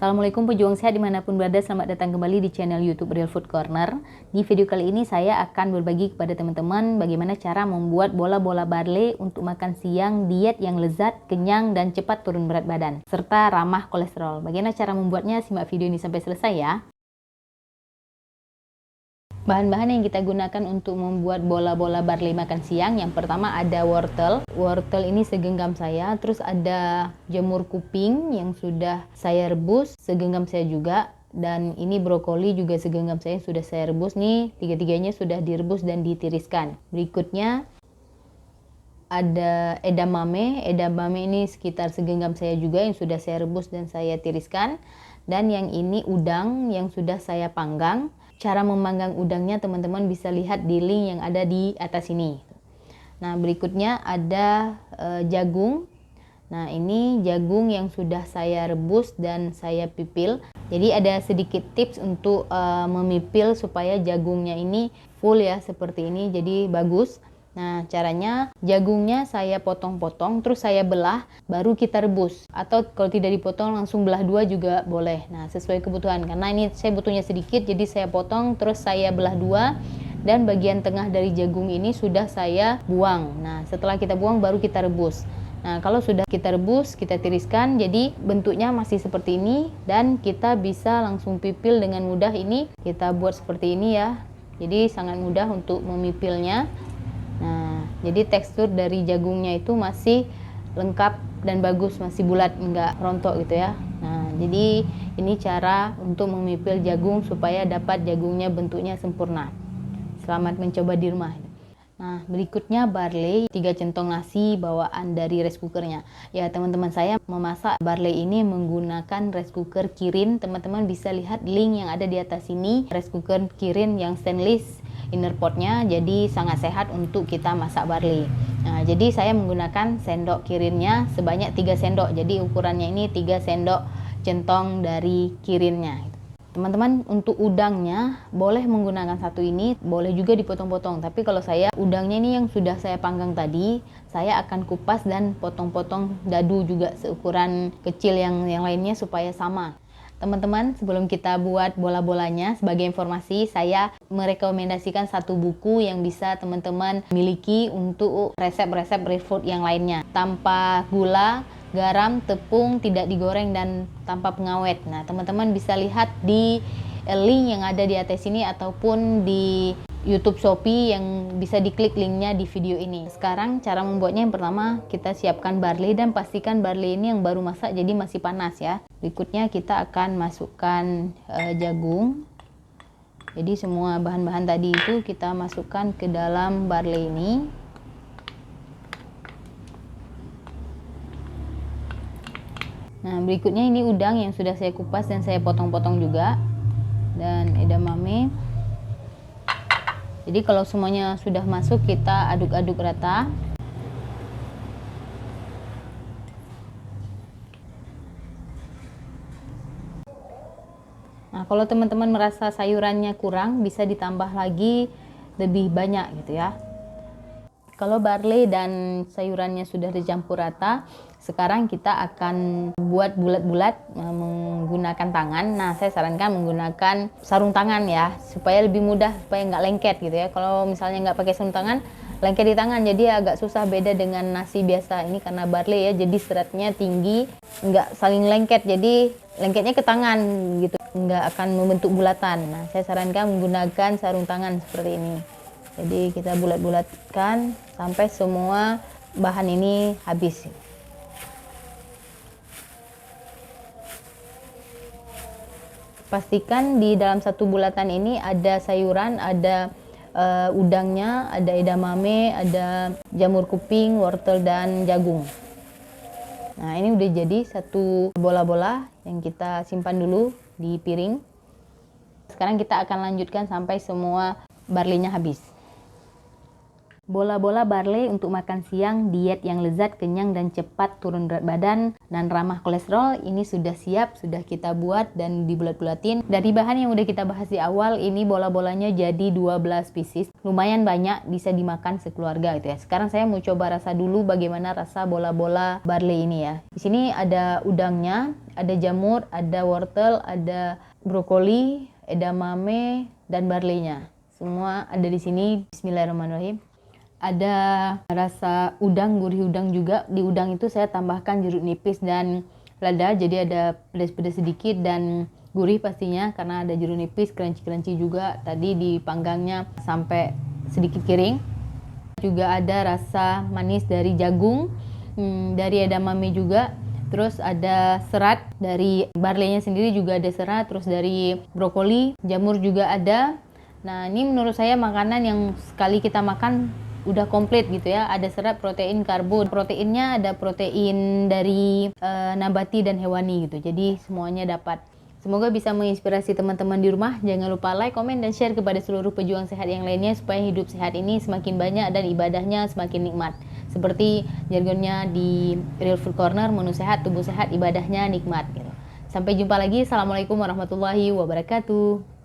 Assalamualaikum pejuang sehat dimanapun berada, selamat datang kembali di channel YouTube Real Food Corner. Di video kali ini saya akan berbagi kepada teman-teman bagaimana cara membuat bola-bola barley untuk makan siang, diet yang lezat, kenyang, dan cepat turun berat badan, serta ramah kolesterol. Bagaimana cara membuatnya? Simak video ini sampai selesai ya. Bahan-bahan yang kita gunakan untuk membuat bola-bola barley makan siang, yang pertama ada wortel. Wortel ini segenggam saya, terus ada jamur kuping yang sudah saya rebus, segenggam saya juga. Dan ini brokoli juga segenggam saya sudah saya rebus nih, tiga-tiganya sudah direbus dan ditiriskan. Berikutnya ada edamame. Edamame ini sekitar segenggam saya juga yang sudah saya rebus dan saya tiriskan. Dan yang ini udang yang sudah saya panggang. Cara memanggang udangnya teman-teman bisa lihat di link yang ada di atas ini. Nah, berikutnya ada jagung. Nah, ini jagung yang sudah saya rebus dan saya pipil. Jadi ada sedikit tips untuk memipil supaya jagungnya ini full ya, seperti ini, jadi bagus. Nah, caranya jagungnya saya potong-potong, terus saya belah, baru kita rebus. Atau kalau tidak dipotong langsung belah dua juga boleh. Nah, sesuai kebutuhan. Karena ini saya butuhnya sedikit, jadi saya potong, terus saya belah dua. Dan bagian tengah dari jagung ini sudah saya buang. Nah, setelah kita buang baru kita rebus. Nah, kalau sudah kita rebus, kita tiriskan, jadi bentuknya masih seperti ini. Dan kita bisa langsung pipil dengan mudah ini. Kita buat seperti ini ya. Jadi sangat mudah untuk memipilnya. Nah, jadi tekstur dari jagungnya itu masih lengkap dan bagus, masih bulat, enggak rontok gitu ya. Nah, jadi ini cara untuk memipil jagung supaya dapat jagungnya bentuknya sempurna. Selamat mencoba di rumah. Nah, berikutnya barley, 3 centong nasi bawaan dari rice cookernya. Ya, teman-teman, saya memasak barley ini menggunakan rice cooker Kirin. Teman-teman bisa lihat link yang ada di atas ini. Rice cooker Kirin yang stainless inner potnya, jadi sangat sehat untuk kita masak barley. Nah, jadi saya menggunakan sendok Kirinnya sebanyak 3 sendok. Jadi ukurannya ini 3 sendok centong dari Kirinnya. Teman-teman, untuk udangnya boleh menggunakan satu ini, boleh juga dipotong-potong. Tapi kalau saya, udangnya ini yang sudah saya panggang tadi, saya akan kupas dan potong-potong dadu juga seukuran kecil yang lainnya supaya sama. Teman-teman, sebelum kita buat bola-bolanya, sebagai informasi, saya merekomendasikan satu buku yang bisa teman-teman miliki untuk resep-resep real food yang lainnya. Tanpa gula, garam, tepung, tidak digoreng, dan tanpa pengawet. Nah, teman-teman bisa lihat di link yang ada di atas ini ataupun di YouTube Shopee yang bisa diklik linknya di video ini. Sekarang cara membuatnya, yang pertama kita siapkan barley dan pastikan barley ini yang baru masak jadi masih panas ya. Berikutnya kita akan masukkan jagung. Jadi semua bahan-bahan tadi itu kita masukkan ke dalam barley ini. Nah, berikutnya ini udang yang sudah saya kupas dan saya potong-potong juga, dan edamame. Jadi kalau semuanya sudah masuk, kita aduk-aduk rata. Nah, kalau teman-teman merasa sayurannya kurang, bisa ditambah lagi lebih banyak gitu ya. Kalau barley dan sayurannya sudah dicampur rata, sekarang kita akan buat bulat-bulat menggunakan tangan. Nah, saya sarankan menggunakan sarung tangan ya, supaya lebih mudah, supaya nggak lengket gitu ya. Kalau misalnya nggak pakai sarung tangan, lengket di tangan, jadi agak susah. Beda dengan nasi biasa, ini karena barley ya, jadi seratnya tinggi, nggak saling lengket, jadi lengketnya ke tangan gitu, nggak akan membentuk bulatan. Nah, saya sarankan menggunakan sarung tangan seperti ini. Jadi kita bulat-bulatkan sampai semua bahan ini habis. Pastikan di dalam satu bulatan ini ada sayuran, ada udangnya, ada edamame, ada jamur kuping, wortel, dan jagung. Nah, ini udah jadi satu bola-bola yang kita simpan dulu di piring. Sekarang kita akan lanjutkan sampai semua barley-nya habis. Bola-bola barley untuk makan siang, diet yang lezat, kenyang, dan cepat turun berat badan dan ramah kolesterol. Ini sudah siap, sudah kita buat dan dibulat-bulatin. Dari bahan yang udah kita bahas di awal, ini bola-bolanya jadi 12 pieces. Lumayan banyak, bisa dimakan sekeluarga gitu ya. Sekarang saya mau coba rasa dulu bagaimana rasa bola-bola barley ini ya. Di sini ada udangnya, ada jamur, ada wortel, ada brokoli, edamame, dan barleynya. Semua ada di sini. Bismillahirrahmanirrahim. Ada rasa udang, gurih udang juga. Di udang itu saya tambahkan jeruk nipis dan lada, jadi ada pedas-pedas sedikit dan gurih pastinya karena ada jeruk nipis, crunchy-crunchy juga. Tadi dipanggangnya sampai sedikit kering. Juga ada rasa manis dari jagung, dari edamame juga. Terus ada serat dari barleynya sendiri juga ada serat. Terus dari brokoli, jamur juga ada. Nah, ini menurut saya makanan yang sekali kita makan udah komplit gitu ya. Ada serat, protein, karbo. Proteinnya ada protein dari nabati dan hewani gitu. Jadi semuanya dapat. Semoga bisa menginspirasi teman-teman di rumah. Jangan lupa like, komen, dan share kepada seluruh pejuang sehat yang lainnya supaya hidup sehat ini semakin banyak dan ibadahnya semakin nikmat. Seperti jargonnya di Real Food Corner, menu sehat, tubuh sehat, ibadahnya nikmat gitu. Sampai jumpa lagi. Assalamualaikum warahmatullahi wabarakatuh.